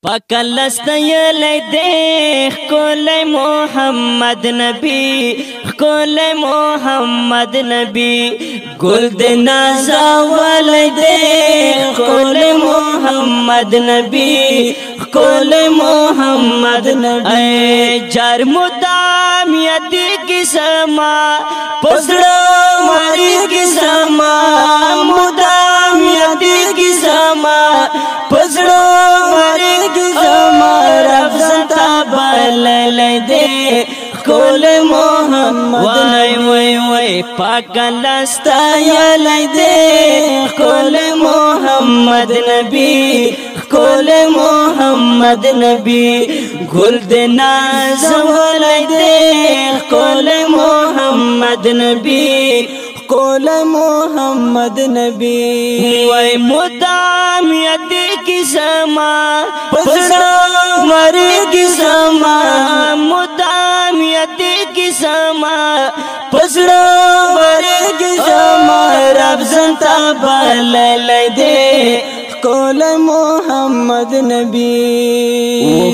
پکلست یلی دی خکولی محمد نبی خکولی محمد نبی گل دی نازولی دی خکولی محمد نبی خکولی محمد نبی ای جار مدام یدی کی سما پسڑا ماری کی سما مدام یدی کی سما پسڑا ماری کی سما رب ستا بللی دی خکول محمد وای وای وای پاک لستا یلی دی خکول محمد نبی خکول محمد نبی گل دی نازولی دی خکول محمد نبی خکول محمد نبی وای مدام یدی کی سما پسڑا مری کی سما مدام یدی کی سما پسڑا مری کی سما رب زنتا بللی دی خکول محمد نبی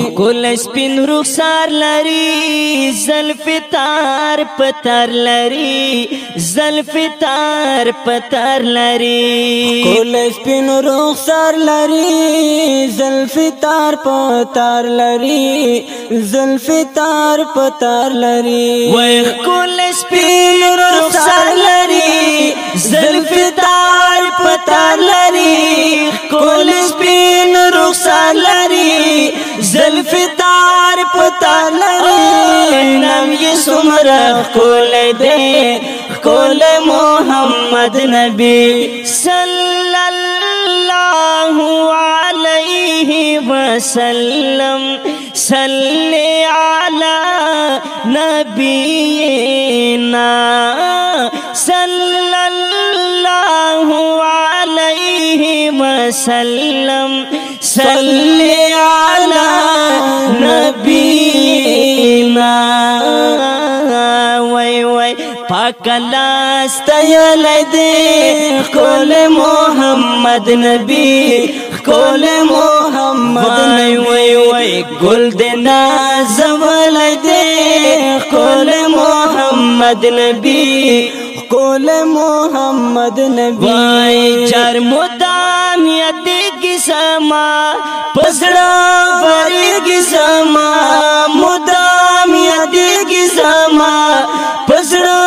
خکول سپین رخسار لري زلف تار پتر لري زلف تار پتر لري خکول سپین رخسار لري زلف تار پتر لري زلف تار پتر لري وای خکول سپین رخسار لري زلف تار پتر لري خکول سپین رخسار لري زلف تار پتر لري نام یې څومره ښکلی دی خکول محمد نبی صلی الله علیه وسلم صلی علی نبینا صلی الله علیه وسلم صلی علی نبینا وای وای پاک لست یلی دی خکول محمد نبی خکول محمد نبی وای وای گل دی نازولی دی خکول محمد نبی خکول محمد نبی وای جار مدام یدی کی سما پسڑا بری کی سما مدام یدی کی سما پسڑا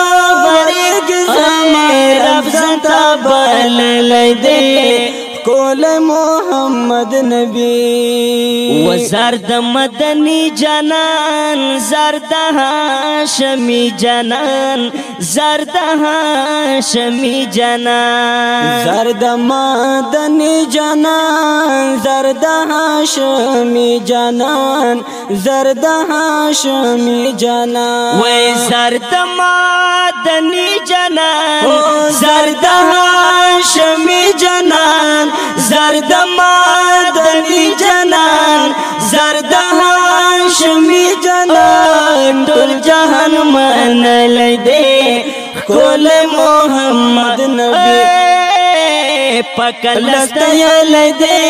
بری کی سما رب زنتا بللی دی خکول محمد نبی و زرد مدنی جانان زرد هاشمی جانان زرد هاشمی جانان زرد مدنی جانان زرد هاشمی جانان زرد هاشمی جانان وی زرد مدنی جانان زرد هاشمی جانان زرد مدنی جانان زرد هاشمی جانان ټول جهان منلی دی خکول محمد نبی پاک لست یلی دی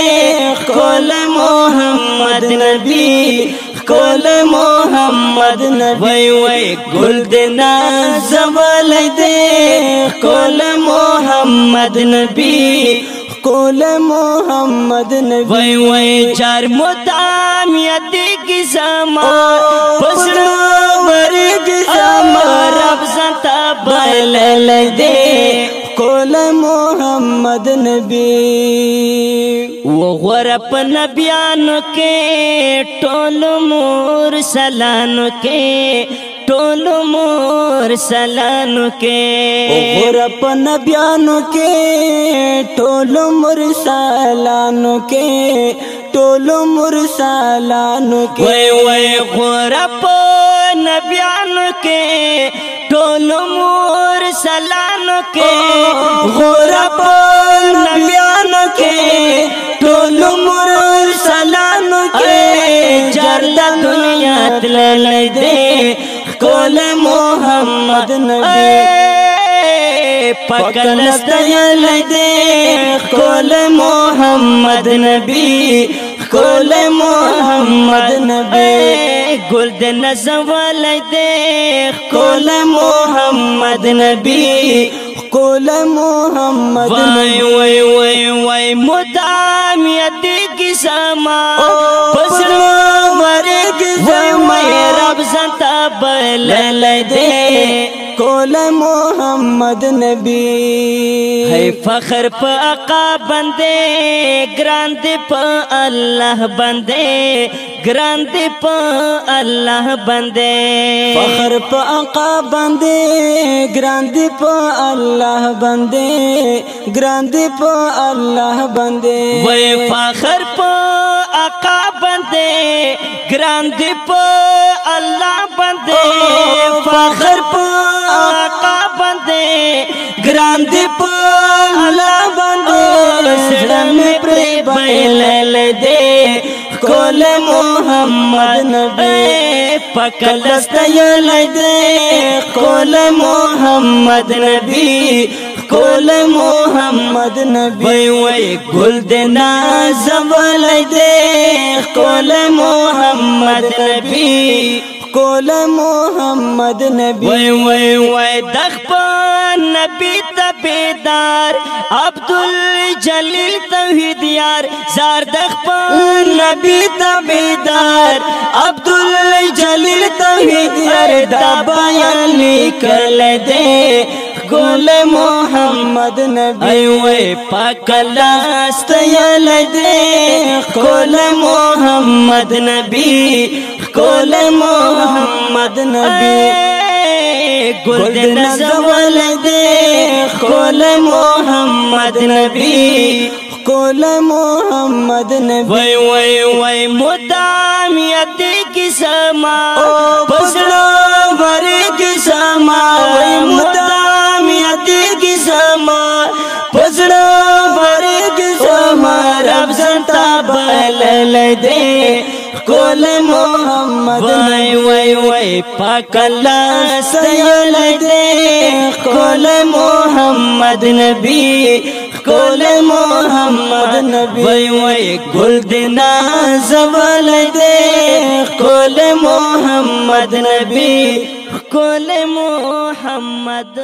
خکول محمد نبی خکول محمد نبی وای وای گل دی نازولی دی خکول محمد نبی خکول محمد نبی وای وای جار مدام یدی کی سما پسڑا مری کی سما رب زنتا بللی دی خکول محمد نبی و غرب نبیانو کې ټول مرسلانو کې ټول مرسلانو کې غرب نبیانو کې ټول مرسلانو کې ټول مرسلانو کې وای وای غرب نبیانو کې ټول مرسلانو کې غرب نبیانو کې ټول مرسلانو کې جار د دنیا تللی دی خکول محمد نبی پاک لست یلی دی خکول محمد نبی خکول محمد محمد نبی گل د نظم ولای دے خکولای محمد نبی خکولای محمد نبی وای وای وای مدام یادی کی سما پسړو ورګ زما رب زنتا بللای دے خکولای محمد نبی ہے فخر پا آقا بندے گران دے پا اللہ بندے گران دے پا اللہ بندے فخر پا آقا بندے گران دے پا اللہ بندے گران دے پا اللہ بندے وے فخر پا آقا بندے گران دے پا اللہ بندے فخر پا آقا بندے گران دے پا اللہ بندے سڑا میں پری بیلل دے خکولای محمد نبی پکلستا یلی دے خکولای محمد نبی خکولای محمد نبی وی وی گل دے نازم ولی دے خکولای محمد نبی خکولای محمد نبی وی وی وی دخپا نبی تبیدار عبدالجلیل توحید یار زار دخپا نبی تبیدار عبدالجلیل توحید یار دا بیان نکل دے خکولای محمد نبی ای وی پاکلاست یلی دے خکولای محمد نبی خکولای محمد نبی گل د نظم ولای دے خکولای محمد نبی خکولای محمد نبی وای وای وای مدام یادی کی سما پسړو ورګ سما وای مدام یادی کی سما پسړو ورګ سما رب زنتا بلل دے خکولای محمد وای وای وای پاک اللہ سیل دے خکولای محمد نبی خکولای محمد نبی وای وای گل دے نازم ولای دے خکولای محمد نبی خکولای محمد